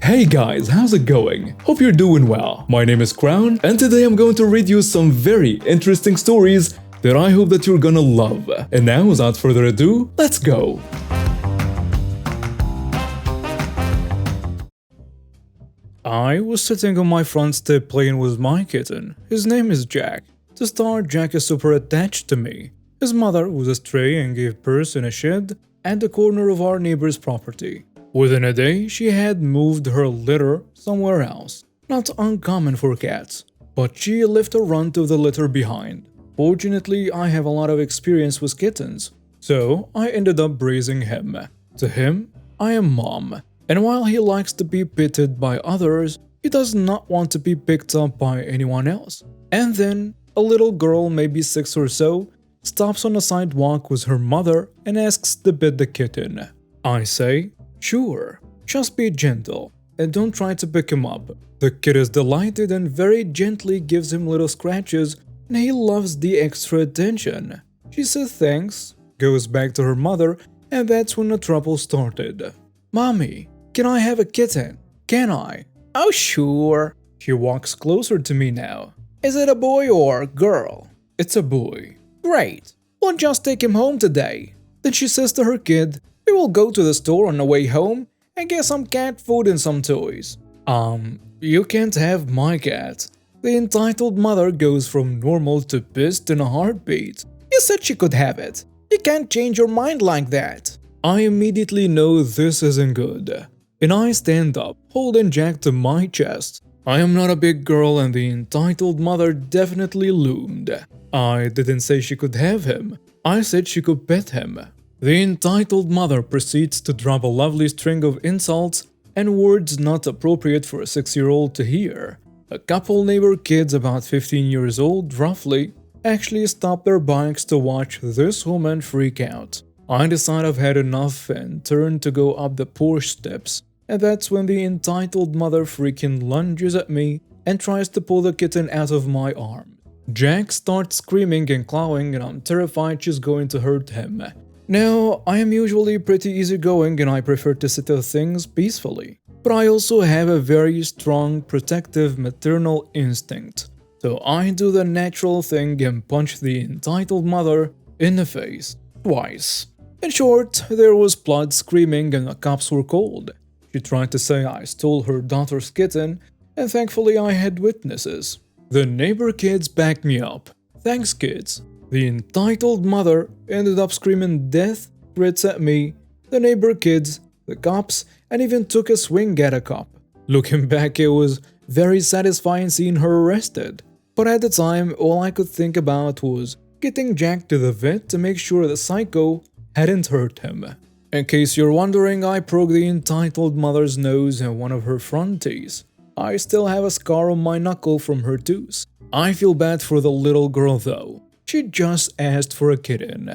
Hey guys, how's it going? Hope you're doing well. My name is Crown, and today I'm going to read you some very interesting stories that I hope that you're gonna love. And now, without further ado, let's go! I was sitting on my front step playing with my kitten. His name is Jack. To start, Jack is super attached to me. His mother was a stray and gave birth in a shed at the corner of our neighbor's property. Within a day, she had moved her litter somewhere else. Not uncommon for cats, but she left a runt of the litter behind. Fortunately, I have a lot of experience with kittens, so I ended up raising him. To him, I am mom, and while he likes to be petted by others, he does not want to be picked up by anyone else. And then, a little girl, maybe 6 or so, stops on the sidewalk with her mother and asks to pet the kitten. I say, sure, just be gentle and don't try to pick him up. The kid is delighted and very gently gives him little scratches, and he loves the extra attention. She says thanks, goes back to her mother, and that's when the trouble started. Mommy, can I have a kitten? Can I? Oh sure. She walks closer to me now. Is it a boy or a girl? It's a boy. Great. We'll just take him home today. Then she says to her kid, we will go to the store on the way home and get some cat food and some toys. You can't have my cat. The entitled mother goes from normal to pissed in a heartbeat. You said she could have it. You can't change your mind like that. I immediately know this isn't good. And I stand up, holding Jack to my chest. I am not a big girl and the entitled mother definitely loomed. I didn't say she could have him. I said she could pet him. The entitled mother proceeds to drop a lovely string of insults and words not appropriate for a 6-year-old to hear. A couple neighbor kids about 15 years old, roughly, actually stop their bikes to watch this woman freak out. I decide I've had enough and turn to go up the porch steps, and that's when the entitled mother freaking lunges at me and tries to pull the kitten out of my arm. Jack starts screaming and clawing, and I'm terrified she's going to hurt him. Now, I am usually pretty easygoing and I prefer to settle things peacefully, but I also have a very strong protective maternal instinct, so I do the natural thing and punch the entitled mother in the face, twice. In short, there was blood, screaming, and the cops were called. She tried to say I stole her daughter's kitten, and thankfully I had witnesses. The neighbor kids backed me up. Thanks, kids. The entitled mother ended up screaming death threats at me, the neighbor kids, the cops, and even took a swing at a cop. Looking back, it was very satisfying seeing her arrested. But at the time, all I could think about was getting Jack to the vet to make sure the psycho hadn't hurt him. In case you're wondering, I broke the entitled mother's nose and one of her front teeth. I still have a scar on my knuckle from her tooth. I feel bad for the little girl though. She just asked for a kitten.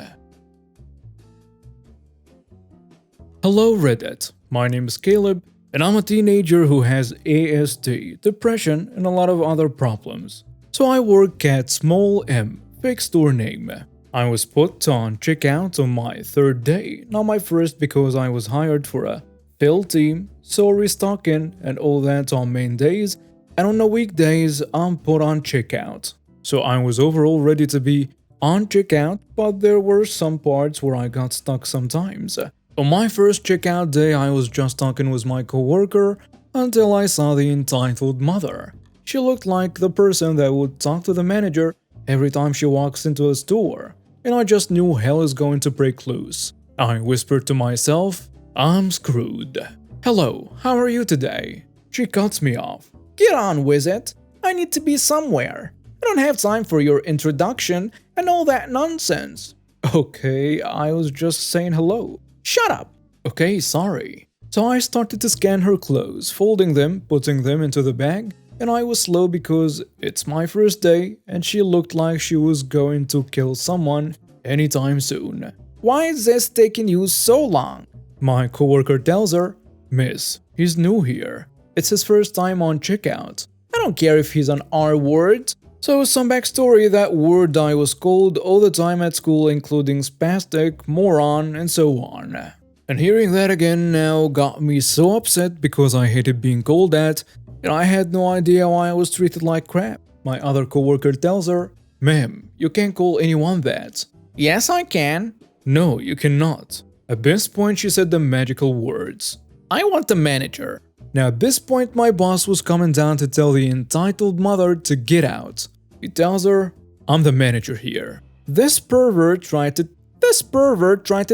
Hello Reddit, my name is Caleb, and I'm a teenager who has ASD, depression, and a lot of other problems. So I work at Small M, fake store name. I was put on checkout on my 3rd day, not my first because I was hired for a fill team, so restocking and all that on main days, and on the weekdays I'm put on checkout. So I was overall ready to be on checkout, but there were some parts where I got stuck sometimes. On my first checkout day, I was just talking with my coworker until I saw the entitled mother. She looked like the person that would talk to the manager every time she walks into a store, and I just knew hell is going to break loose. I whispered to myself, I'm screwed. Hello, how are you today? She cuts me off. Get on with it. I need to be somewhere. I don't have time for your introduction and all that nonsense. Okay, I was just saying hello. Shut up. Okay, sorry. So I started to scan her clothes, folding them, putting them into the bag, and I was slow because it's my first day and she looked like she was going to kill someone anytime soon. Why is this taking you so long? My coworker tells her, Miss, he's new here. It's his first time on checkout. I don't care if he's an R-word. So some backstory, that word I was called all the time at school, including spastic, moron, and so on. And hearing that again now got me so upset because I hated being called that, and I had no idea why I was treated like crap. My other coworker tells her, "Ma'am, you can't call anyone that." "Yes, I can." "No, you cannot." At this point, she said the magical words, "I want the manager." Now at this point, my boss was coming down to tell the entitled mother to get out. He tells her, "I'm the manager here. This pervert tried to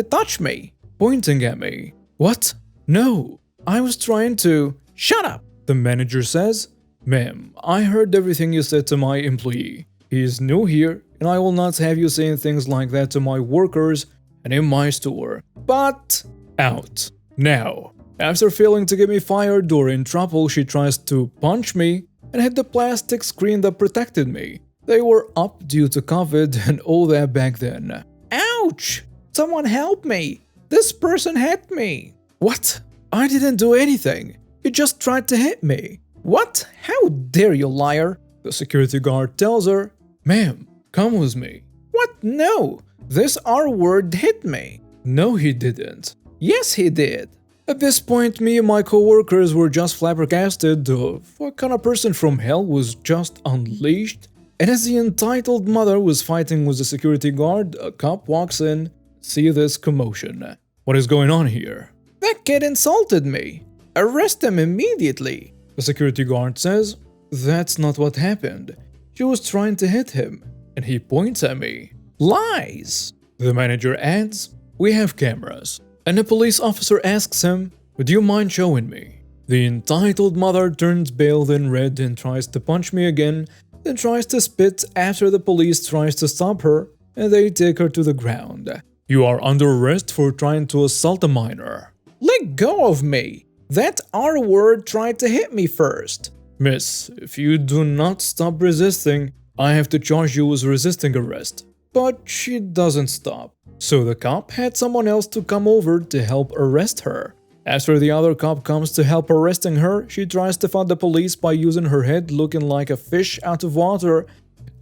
touch me," pointing at me. "What? No, I was trying to..." "Shut up," the manager says. "Ma'am, I heard everything you said to my employee. He is new here, and I will not have you saying things like that to my workers and in my store. But..." "Out. Now." After failing to get me fired or in trouble, she tries to punch me and hit the plastic screen that protected me. They were up due to COVID and all that back then. "Ouch! Someone help me! This person hit me!" "What? I didn't do anything. You just tried to hit me." "What? How dare you, liar!" The security guard tells her. "Ma'am, come with me." "What? No! This R-word hit me." "No, he didn't." "Yes, he did." At this point, me and my coworkers were just flabbergasted of what kind of person from hell was just unleashed. And as the entitled mother was fighting with the security guard, a cop walks in. See this commotion. "What is going on here?" "That kid insulted me. Arrest him immediately." The security guard says, "That's not what happened. She was trying to hit him, and he points at me." "Lies." The manager adds, "We have cameras." And a police officer asks him, "Would you mind showing me?" The entitled mother turns pale then red and tries to punch me again, then tries to spit after the police tries to stop her, and they take her to the ground. "You are under arrest for trying to assault a minor." "Let go of me! That R-word tried to hit me first." "Miss, if you do not stop resisting, I have to charge you with resisting arrest." But she doesn't stop. So the cop had someone else to come over to help arrest her. After the other cop comes to help arresting her, she tries to fight the police by using her head looking like a fish out of water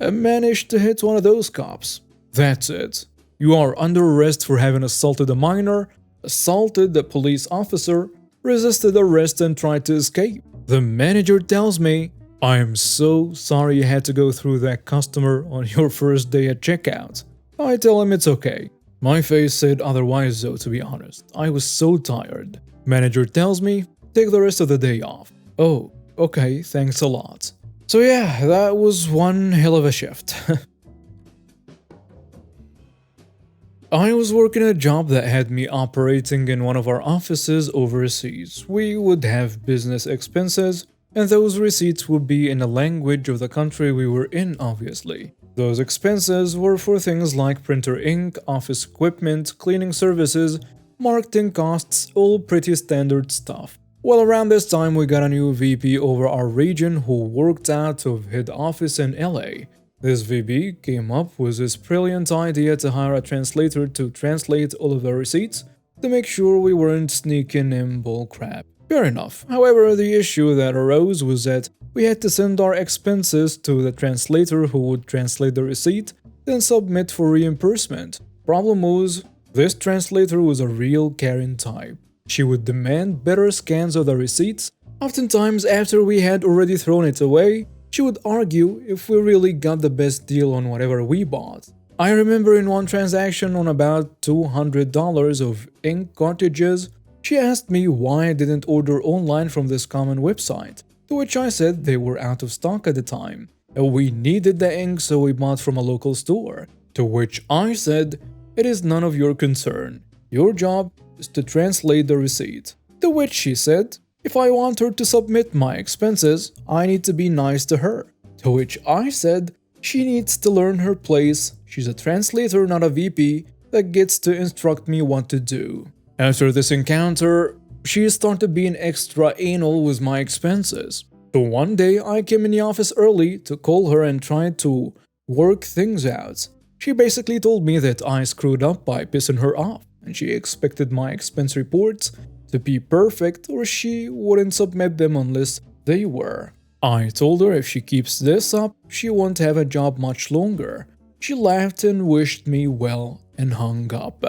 and managed to hit one of those cops. That's it. You are under arrest for having assaulted a minor, assaulted a police officer, resisted arrest and tried to escape. The manager tells me, "I am so sorry you had to go through that customer on your first day at checkout." I tell him it's okay. My face said otherwise though, to be honest. I was so tired. Manager tells me, "Take the rest of the day off." Oh, okay, thanks a lot. So yeah, that was one hell of a shift. I was working a job that had me operating in one of our offices overseas. We would have business expenses, and those receipts would be in the language of the country we were in, obviously. Those expenses were for things like printer ink, office equipment, cleaning services, marketing costs, all pretty standard stuff. Well, around this time we got a new VP over our region who worked out of head office in LA. This VP came up with this brilliant idea to hire a translator to translate all of the receipts to make sure we weren't sneaking in bullcrap. Fair enough. However, the issue that arose was that we had to send our expenses to the translator who would translate the receipt, then submit for reimbursement. Problem was, this translator was a real Karen type. She would demand better scans of the receipts. Oftentimes, after we had already thrown it away, she would argue if we really got the best deal on whatever we bought. I remember in one transaction on about $200 of ink cartridges, she asked me why I didn't order online from this common website, to which I said they were out of stock at the time, and we needed the ink so we bought from a local store, to which I said, "It is none of your concern. Your job is to translate the receipt." To which she said, "If I want her to submit my expenses, I need to be nice to her." To which I said, "She needs to learn her place. She's a translator, not a VP that gets to instruct me what to do." After this encounter, she started being extra anal with my expenses. So one day I came in the office early to call her and try to work things out. She basically told me that I screwed up by pissing her off, and she expected my expense reports to be perfect or she wouldn't submit them unless they were. I told her if she keeps this up, she won't have a job much longer. She laughed and wished me well and hung up.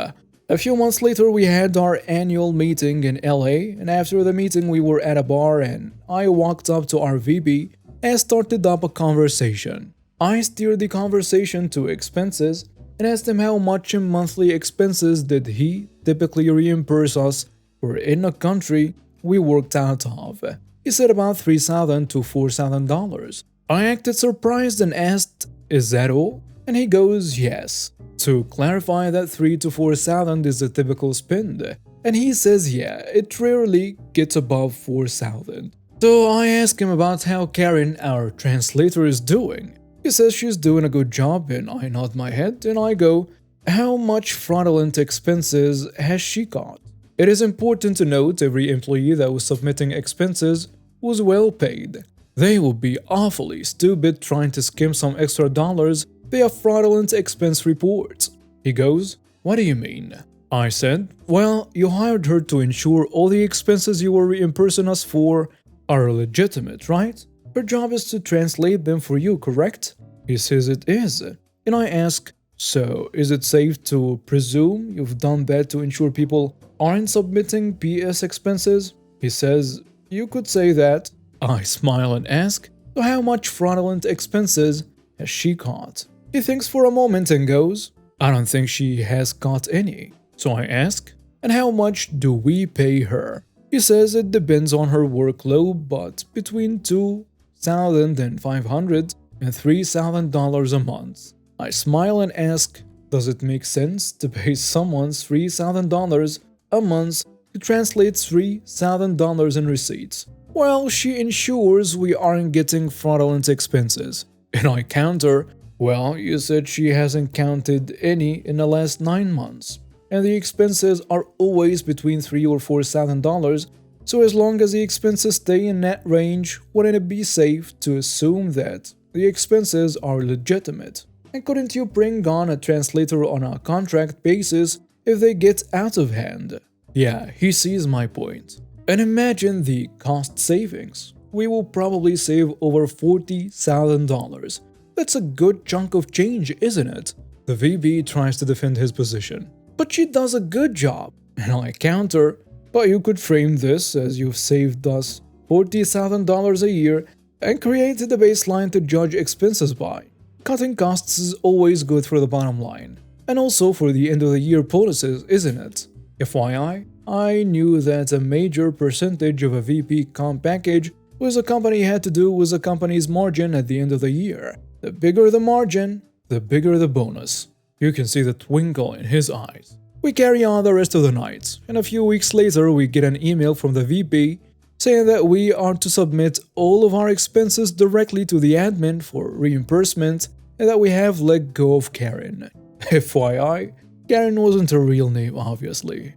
A few months later, we had our annual meeting in LA, and after the meeting, we were at a bar and I walked up to our VP and started up a conversation. I steered the conversation to expenses and asked him how much in monthly expenses did he typically reimburse us for in a country we worked out of. He said about $3,000 to $4,000. I acted surprised and asked, "Is that all?" And he goes, "Yes." To clarify, that $3,000 to $4,000 is a typical spend. And he says, yeah, it rarely gets above $4,000. So I ask him about how Karen, our translator, is doing. He says she's doing a good job, and I nod my head and I go, "How much fraudulent expenses has she got?" It is important to note every employee that was submitting expenses was well paid. They would be awfully stupid trying to skim some extra dollars via fraudulent expense reports. He goes, "What do you mean?" I said, "Well, you hired her to ensure all the expenses you were reimbursing us for are legitimate, right? Her job is to translate them for you, correct?" He says it is. And I ask, "So, is it safe to presume you've done that to ensure people aren't submitting PS expenses?" He says, "You could say that." I smile and ask, "So how much fraudulent expenses has she caught?" He thinks for a moment and goes, "I don't think she has caught any." So I ask, "And how much do we pay her?" He says it depends on her workload, but between $2,500 and $3,000 a month. I smile and ask, "Does it make sense to pay someone $3,000 a month to translate $3,000 in receipts?" Well, she ensures we aren't getting fraudulent expenses. And I counter, "Well, you said she hasn't counted any in the last 9 months. And the expenses are always between $3,000 or $4,000, so as long as the expenses stay in that range, wouldn't it be safe to assume that the expenses are legitimate? And couldn't you bring on a translator on a contract basis if they get out of hand?" Yeah, he sees my point. And imagine the cost savings. We will probably save over $40,000. That's a good chunk of change, isn't it? The VP tries to defend his position. "But she does a good job." And I counter, "But you could frame this as you've saved us $40,000 a year and created a baseline to judge expenses by. Cutting costs is always good for the bottom line. And also for the end of the year bonuses, isn't it?" FYI, I knew that a major percentage of a VP comp package was a company had to do with a company's margin at the end of the year. The bigger the margin, the bigger the bonus. You can see the twinkle in his eyes. We carry on the rest of the night, and a few weeks later we get an email from the VP saying that we are to submit all of our expenses directly to the admin for reimbursement and that we have let go of Karen. FYI, Karen wasn't a real name, obviously.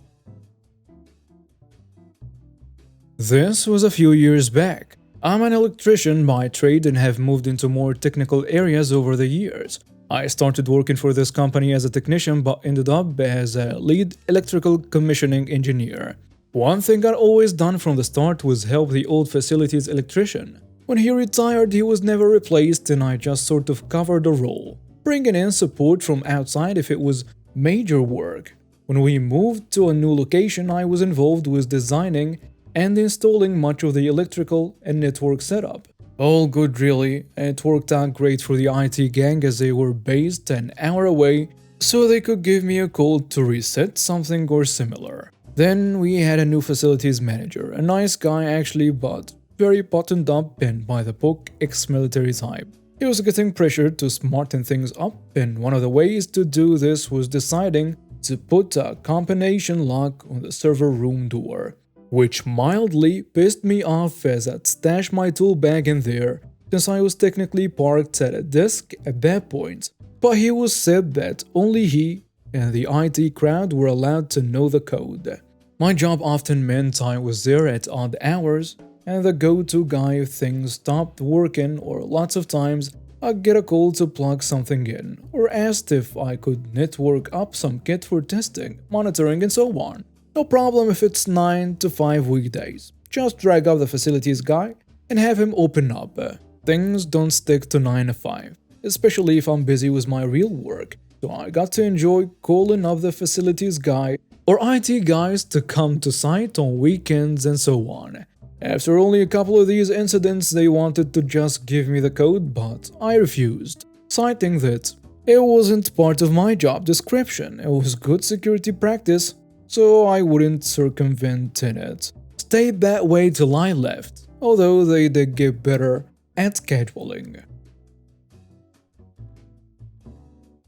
This was a few years back. I'm an electrician by trade and have moved into more technical areas over the years. I started working for this company as a technician but ended up as a lead electrical commissioning engineer. One thing I'd always done from the start was help the old facilities electrician. When he retired, he was never replaced and I just sort of covered the role, bringing in support from outside if it was major work. When we moved to a new location, I was involved with designing and installing much of the electrical and network setup. All good really, and it worked out great for the IT gang as they were based an hour away, so they could give me a call to reset something or similar. Then we had a new facilities manager, a nice guy actually, but very buttoned up and by the book ex-military type. He was getting pressured to smarten things up, and one of the ways to do this was deciding to put a combination lock on the server room door, which mildly pissed me off as I'd stashed my tool bag in there since I was technically parked at a desk at that point. But he was said that only he and the IT crowd were allowed to know the code. My job often meant I was there at odd hours and the go-to guy if things stopped working, or lots of times I'd get a call to plug something in or asked if I could network up some kit for testing, monitoring and so on. No problem if it's 9 to 5 weekdays. Just drag up the facilities guy and have him open up. Things don't stick to 9 to 5, especially if I'm busy with my real work. so I got to enjoy calling up the facilities guy or IT guys to come to site on weekends and so on. After only a couple of these incidents, they wanted to just give me the code, but I refused, citing that it wasn't part of my job description, it was good security practice, so I wouldn't circumvent in it. Stayed that way till I left, although they did get better at scheduling.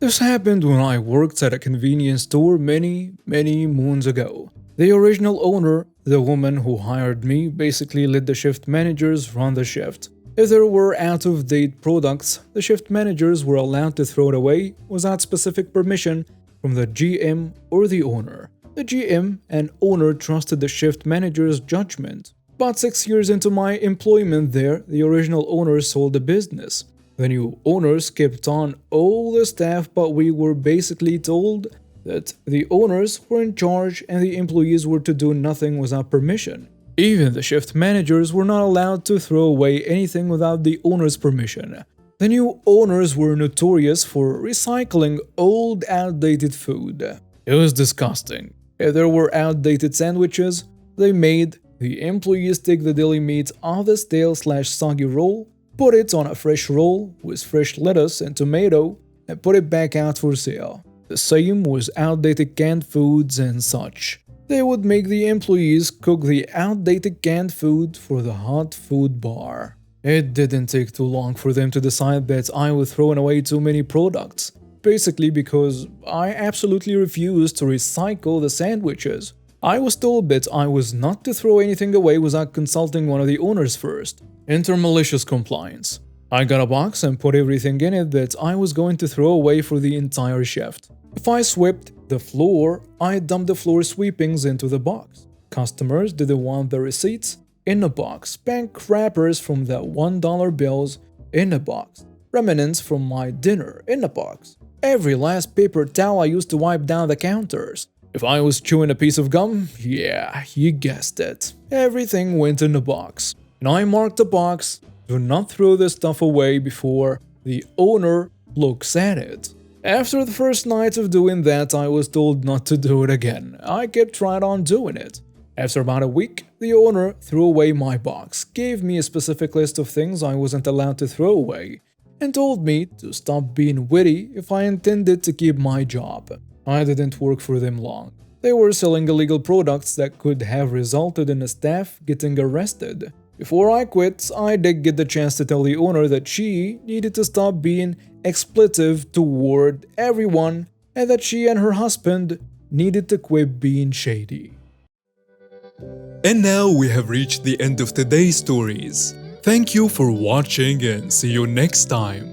This happened when I worked at a convenience store many moons ago. The original owner, the woman who hired me, basically let the shift managers run the shift. If there were out-of-date products, the shift managers were allowed to throw it away without specific permission from the GM or the owner. The GM and owner trusted the shift manager's judgment. About 6 years into my employment there, the original owner sold the business. The new owners kept on all the staff, but we were basically told that the owners were in charge and the employees were to do nothing without permission. Even the shift managers were not allowed to throw away anything without the owner's permission. The new owners were notorious for recycling old, outdated food. It was disgusting. If there were outdated sandwiches, they made the employees take the deli meat off the stale/soggy roll, put it on a fresh roll with fresh lettuce and tomato, and put it back out for sale. The same with outdated canned foods and such. They would make the employees cook the outdated canned food for the hot food bar. It didn't take too long for them to decide that I was throwing away too many products, basically because I absolutely refused to recycle the sandwiches. I was told that I was not to throw anything away without consulting one of the owners first. Enter malicious compliance. I got a box and put everything in it that I was going to throw away for the entire shift. If I swept the floor, I dumped the floor sweepings into the box. Customers didn't want the receipts in a box. Bank wrappers from the $1 bills in a box. Remnants from my dinner in a box. Every last paper towel I used to wipe down the counters. If I was chewing a piece of gum, yeah, you guessed it. Everything went in a box. And I marked the box, do not throw this stuff away before the owner looks at it. After the first night of doing that, I was told not to do it again. I kept right on doing it. After about a week, the owner threw away my box, gave me a specific list of things I wasn't allowed to throw away, and told me to stop being witty if I intended to keep my job. I didn't work for them long. They were selling illegal products that could have resulted in a staff getting arrested. Before I quit, I did get the chance to tell the owner that she needed to stop being expletive toward everyone and that she and her husband needed to quit being shady. And now we have reached the end of today's stories. Thank you for watching and see you next time.